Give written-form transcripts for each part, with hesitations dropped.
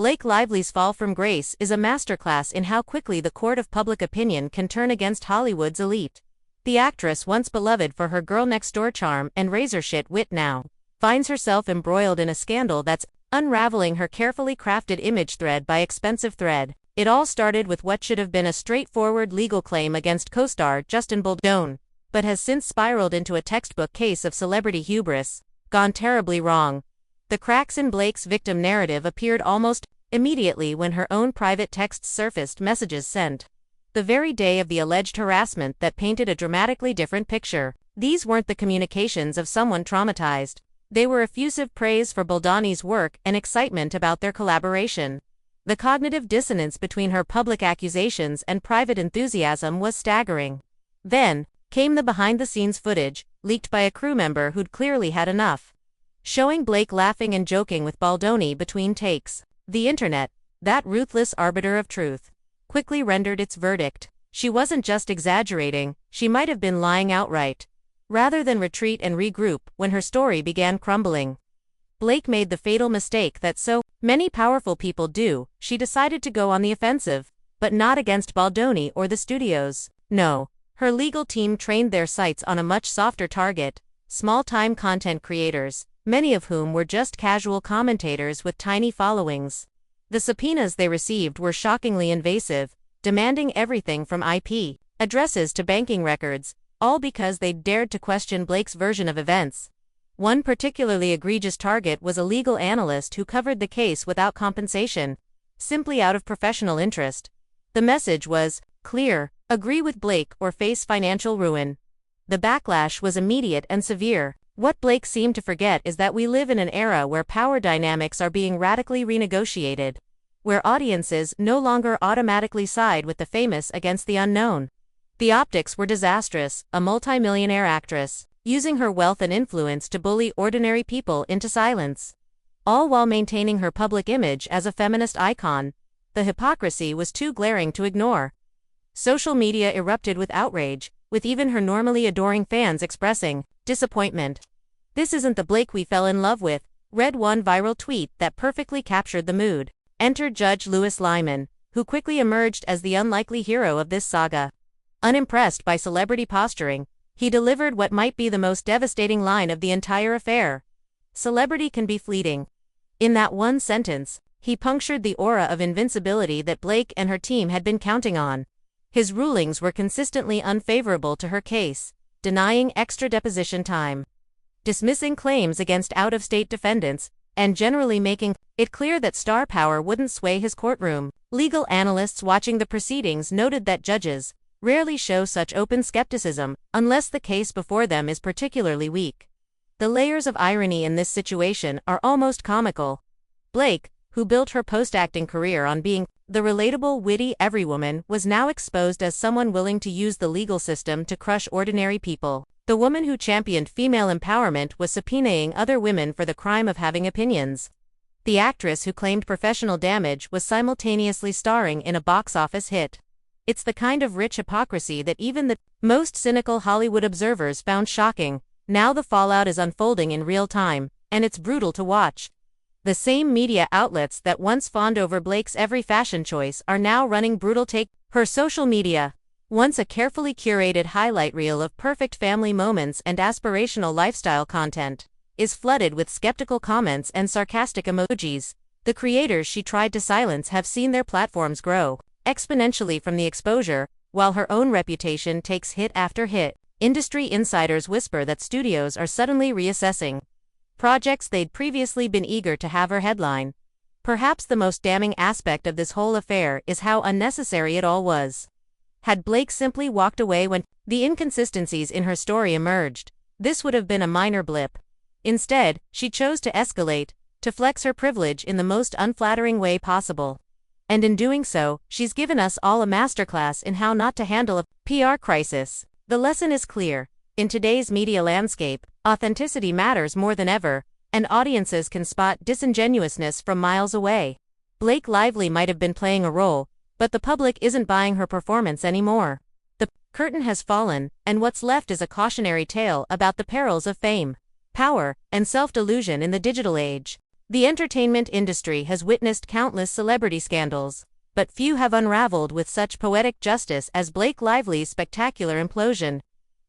Blake Lively's fall from grace is a masterclass in how quickly the court of public opinion can turn against Hollywood's elite. The actress, once beloved for her girl-next-door charm and razor-shit wit, now finds herself embroiled in a scandal that's unraveling her carefully crafted image thread by expensive thread. It all started with what should have been a straightforward legal claim against co-star Justin Baldoni, but has since spiraled into a textbook case of celebrity hubris, gone terribly wrong. The cracks in Blake's victim narrative appeared almost immediately when her own private texts surfaced, messages sent the very day of the alleged harassment that painted a dramatically different picture. These weren't the communications of someone traumatized. They were effusive praise for Baldoni's work and excitement about their collaboration. The cognitive dissonance between her public accusations and private enthusiasm was staggering. Then came the behind-the-scenes footage, leaked by a crew member who'd clearly had enough, showing Blake laughing and joking with Baldoni between takes. The internet, that ruthless arbiter of truth, quickly rendered its verdict. She wasn't just exaggerating, she might have been lying outright. Rather than retreat and regroup when her story began crumbling, Blake made the fatal mistake that so many powerful people do. She decided to go on the offensive, but not against Baldoni or the studios. No, her legal team trained their sights on a much softer target: small-time content creators, many of whom were just casual commentators with tiny followings. The subpoenas they received were shockingly invasive, demanding everything from IP addresses to banking records, all because they dared to question Blake's version of events. One particularly egregious target was a legal analyst who covered the case without compensation, simply out of professional interest. The message was clear: agree with Blake or face financial ruin. The backlash was immediate and severe. What Blake seemed to forget is that we live in an era where power dynamics are being radically renegotiated, where audiences no longer automatically side with the famous against the unknown. The optics were disastrous: a multimillionaire actress using her wealth and influence to bully ordinary people into silence, all while maintaining her public image as a feminist icon. The hypocrisy was too glaring to ignore. Social media erupted with outrage, with even her normally adoring fans expressing disappointment. "This isn't the Blake we fell in love with," read one viral tweet that perfectly captured the mood. Enter Judge Louis Lyman, who quickly emerged as the unlikely hero of this saga. Unimpressed by celebrity posturing, he delivered what might be the most devastating line of the entire affair: "Celebrity can be fleeting." In that one sentence, he punctured the aura of invincibility that Blake and her team had been counting on. His rulings were consistently unfavorable to her case, denying extra deposition time, dismissing claims against out-of-state defendants, and generally making it clear that star power wouldn't sway his courtroom. Legal analysts watching the proceedings noted that judges rarely show such open skepticism unless the case before them is particularly weak. The layers of irony in this situation are almost comical. Blake, who built her post-acting career on being the relatable, witty everywoman, was now exposed as someone willing to use the legal system to crush ordinary people. The woman who championed female empowerment was subpoenaing other women for the crime of having opinions. The actress who claimed professional damage was simultaneously starring in a box office hit. It's the kind of rich hypocrisy that even the most cynical Hollywood observers found shocking. Now the fallout is unfolding in real time, and it's brutal to watch. The same media outlets that once fawned over Blake's every fashion choice are now running brutal take. Her social media, once a carefully curated highlight reel of perfect family moments and aspirational lifestyle content, is flooded with skeptical comments and sarcastic emojis. The creators she tried to silence have seen their platforms grow exponentially from the exposure, while her own reputation takes hit after hit. Industry insiders whisper that studios are suddenly reassessing projects they'd previously been eager to have her headline. Perhaps the most damning aspect of this whole affair is how unnecessary it all was. Had Blake simply walked away when the inconsistencies in her story emerged, this would have been a minor blip. Instead, she chose to escalate, to flex her privilege in the most unflattering way possible. And in doing so, she's given us all a masterclass in how not to handle a PR crisis. The lesson is clear. In today's media landscape, authenticity matters more than ever, and audiences can spot disingenuousness from miles away. Blake Lively might have been playing a role, but the public isn't buying her performance anymore. The curtain has fallen, and what's left is a cautionary tale about the perils of fame, power, and self-delusion in the digital age. The entertainment industry has witnessed countless celebrity scandals, but few have unraveled with such poetic justice as Blake Lively's spectacular implosion.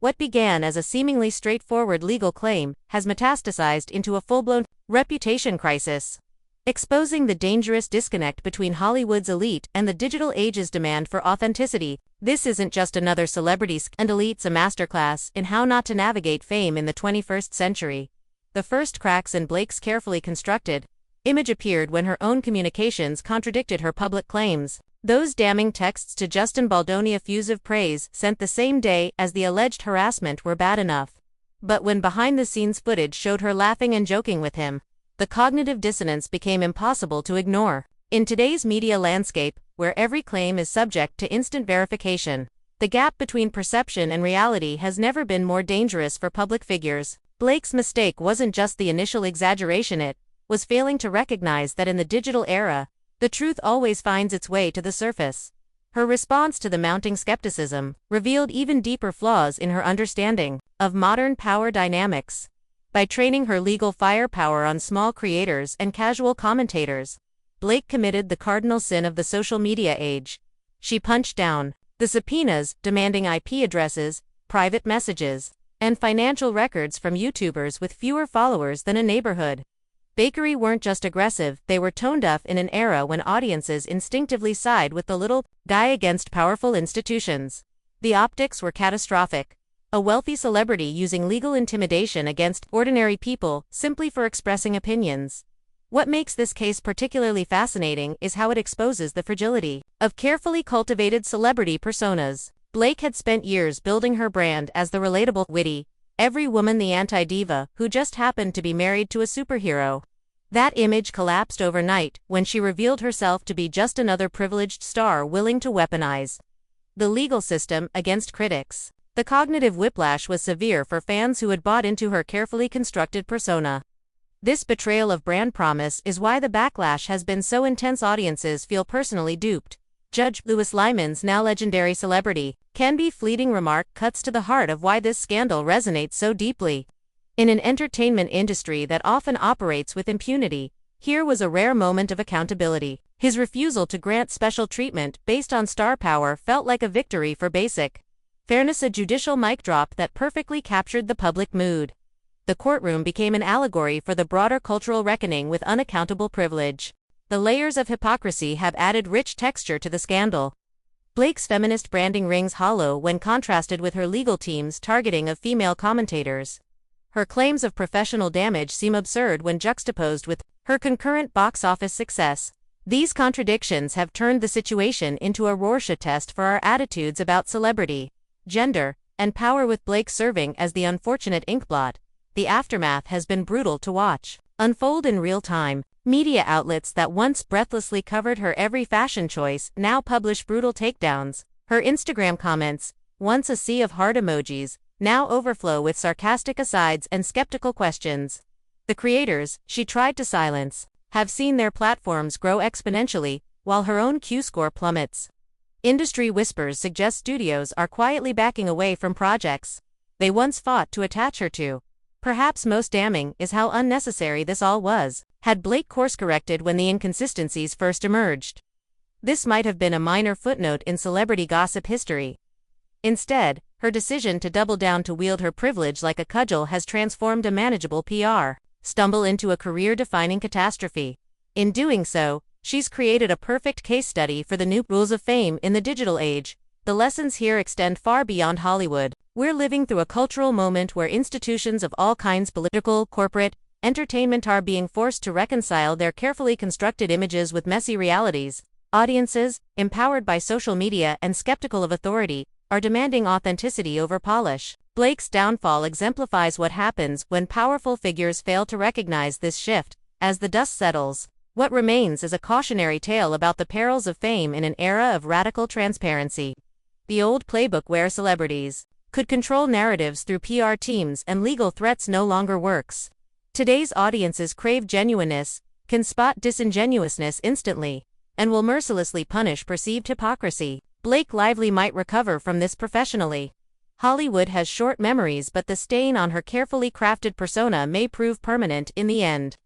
What began as a seemingly straightforward legal claim has metastasized into a full-blown reputation crisis, exposing the dangerous disconnect between Hollywood's elite and the digital age's demand for authenticity. This isn't just another celebrity scandal, it's a masterclass in how not to navigate fame in the 21st century. The first cracks in Blake's carefully constructed image appeared when her own communications contradicted her public claims. Those damning texts to Justin Baldoni, effusive praise sent the same day as the alleged harassment, were bad enough. But when behind-the-scenes footage showed her laughing and joking with him, the cognitive dissonance became impossible to ignore. In today's media landscape, where every claim is subject to instant verification, the gap between perception and reality has never been more dangerous for public figures. Blake's mistake wasn't just the initial exaggeration, it was failing to recognize that in the digital era, the truth always finds its way to the surface. Her response to the mounting skepticism revealed even deeper flaws in her understanding of modern power dynamics. By training her legal firepower on small creators and casual commentators, Blake committed the cardinal sin of the social media age. She punched down the subpoenas demanding IP addresses, private messages, and financial records from YouTubers with fewer followers than a neighborhood bakery weren't just aggressive, they were tone-deaf in an era when audiences instinctively side with the little guy against powerful institutions. The optics were catastrophic. A wealthy celebrity using legal intimidation against ordinary people simply for expressing opinions. What makes this case particularly fascinating is how it exposes the fragility of carefully cultivated celebrity personas. Blake had spent years building her brand as the relatable, witty, every woman, the anti-diva who just happened to be married to a superhero. That image collapsed overnight when she revealed herself to be just another privileged star willing to weaponize the legal system against critics. The cognitive whiplash was severe for fans who had bought into her carefully constructed persona. This betrayal of brand promise is why the backlash has been so intense. Audiences feel personally duped. Judge Louis Lyman's now legendary celebrity can be fleeting remark cuts to the heart of why this scandal resonates so deeply. In an entertainment industry that often operates with impunity, here was a rare moment of accountability. His refusal to grant special treatment based on star power felt like a victory for basic fairness, a judicial mic drop that perfectly captured the public mood. The courtroom became an allegory for the broader cultural reckoning with unaccountable privilege. The layers of hypocrisy have added rich texture to the scandal. Blake's feminist branding rings hollow when contrasted with her legal team's targeting of female commentators. Her claims of professional damage seem absurd when juxtaposed with her concurrent box office success. These contradictions have turned the situation into a Rorschach test for our attitudes about celebrity, gender, and power, with Blake serving as the unfortunate inkblot. The aftermath has been brutal to watch unfold in real time. Media outlets that once breathlessly covered her every fashion choice now publish brutal takedowns. Her Instagram comments, once a sea of heart emojis, now overflow with sarcastic asides and skeptical questions. The creators she tried to silence have seen their platforms grow exponentially, while her own Q-score plummets. Industry whispers suggest studios are quietly backing away from projects they once fought to attach her to. Perhaps most damning is how unnecessary this all was. Had Blake course-corrected when the inconsistencies first emerged, this might have been a minor footnote in celebrity gossip history. Instead, her decision to double down to wield her privilege like a cudgel has transformed a manageable PR stumble into a career-defining catastrophe. In doing so, she's created a perfect case study for the new rules of fame in the digital age. The lessons here extend far beyond Hollywood. We're living through a cultural moment where institutions of all kinds, political, corporate, entertainment, are being forced to reconcile their carefully constructed images with messy realities. Audiences, empowered by social media and skeptical of authority, are demanding authenticity over polish. Blake's downfall exemplifies what happens when powerful figures fail to recognize this shift. As the dust settles, what remains is a cautionary tale about the perils of fame in an era of radical transparency. The old playbook where celebrities could control narratives through PR teams and legal threats no longer works. Today's audiences crave genuineness, can spot disingenuousness instantly, and will mercilessly punish perceived hypocrisy. Blake Lively might recover from this professionally. Hollywood has short memories, but the stain on her carefully crafted persona may prove permanent in the end.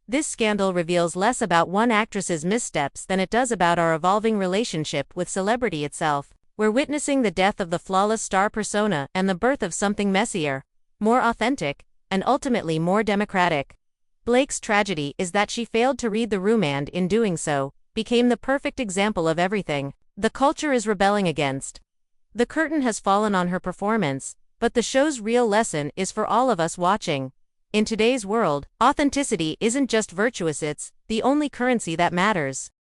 This scandal reveals less about one actress's missteps than it does about our evolving relationship with celebrity itself. We're witnessing the death of the flawless star persona and the birth of something messier, more authentic, and ultimately more democratic. Blake's tragedy is that she failed to read the room and, in doing so, became the perfect example of everything the culture is rebelling against. The curtain has fallen on her performance, but the show's real lesson is for all of us watching. In today's world, authenticity isn't just virtuous, it's the only currency that matters.